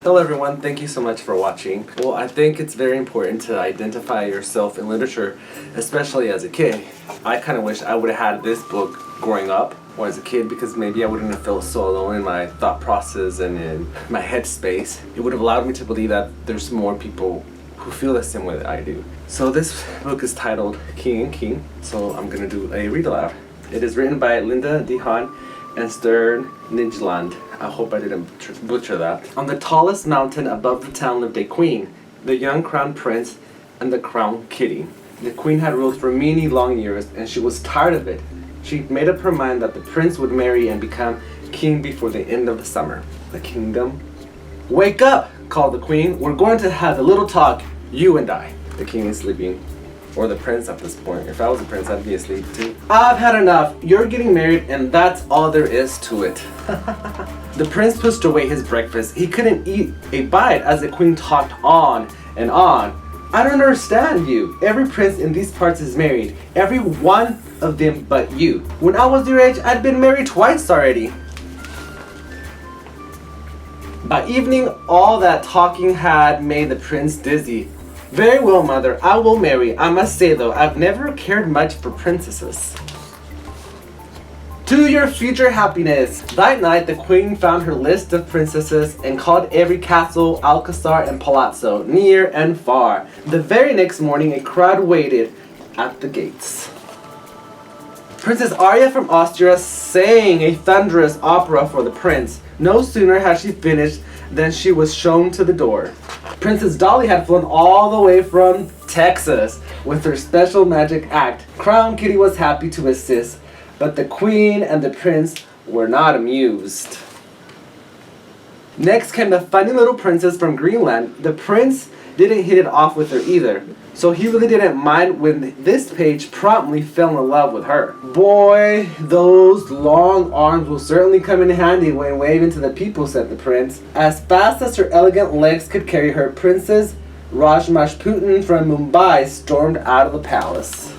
Hello everyone, thank you so much for watching. Well, I think it's very important to identify yourself in literature, especially as a kid. I kind of wish I would have had this book growing up or as a kid because maybe I wouldn't have felt so alone in my thought process and in my headspace. It would have allowed me to believe that there's more people who feel the same way that I do. So this book is titled King and King, so I'm going to do a read aloud. It is written by Linda de Haan and Stern Nijland. I hope I didn't butcher that. On the tallest mountain above the town lived a queen, the young crown prince and the crown kitty. The queen had ruled for many long years and she was tired of it. She made up her mind that the prince would marry and become king before the end of the summer. The kingdom. Wake up, called the queen. We're going to have a little talk, you and I. The king is sleeping. Or the prince at this point. If I was a prince, I'd be asleep too. I've had enough. You're getting married and that's all there is to it. The prince pushed away his breakfast. He couldn't eat a bite as the queen talked on and on. I don't understand you. Every prince in these parts is married. Every one of them but you. When I was your age, I'd been married twice already. By evening, all that talking had made the prince dizzy. Very well, mother, I will marry. I must say though, I've never cared much for princesses. To your future happiness. That night, the queen found her list of princesses and called every castle, alcazar, and palazzo, near and far. The very next morning, a crowd waited at the gates. Princess Aria from Austria sang a thunderous opera for the prince. No sooner had she finished than she was shown to the door. Princess Dolly had flown all the way from Texas with her special magic act. Crown Kitty was happy to assist, but the queen and the prince were not amused. Next came the funny little princess from Greenland. The prince didn't hit it off with her either, so he really didn't mind when this page promptly fell in love with her. Boy, those long arms will certainly come in handy when waving to the people, said the prince. As fast as her elegant legs could carry her, Princess Rahjmashputtin from Mumbai stormed out of the palace.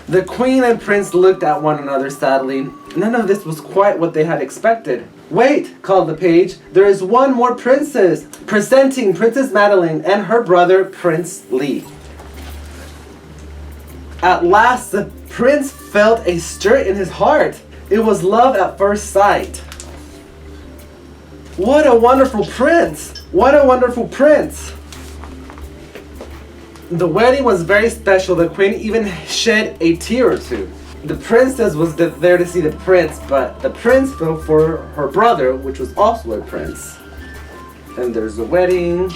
The queen and prince looked at one another sadly. None of this was quite what they had expected. Wait, called the page. There is one more princess. Presenting Princess Madeline and her brother, Prince Lee. At last, the prince felt a stir in his heart. It was love at first sight. What a wonderful prince! What a wonderful prince! The wedding was very special. The queen even shed a tear or two. The princess was there to see the prince, but the prince fell for her brother, which was also a prince. And there's the wedding.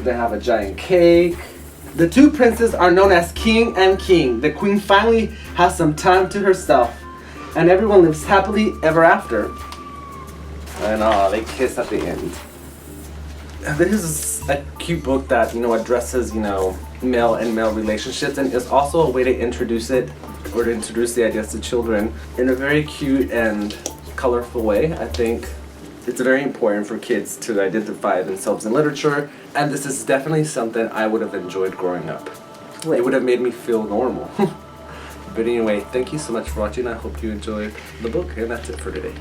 They have a giant cake. The two princes are known as king and king. The queen finally has some time to herself, and everyone lives happily ever after. And they kiss at the end. This is a cute book that, addresses, male and male relationships, and is also a way to introduce it, or to introduce the ideas to children in a very cute and colorful way. I think it's very important for kids to identify themselves in literature, and this is definitely something I would have enjoyed growing up. It would have made me feel normal. But anyway, thank you so much for watching. I hope you enjoyed the book, and that's it for today.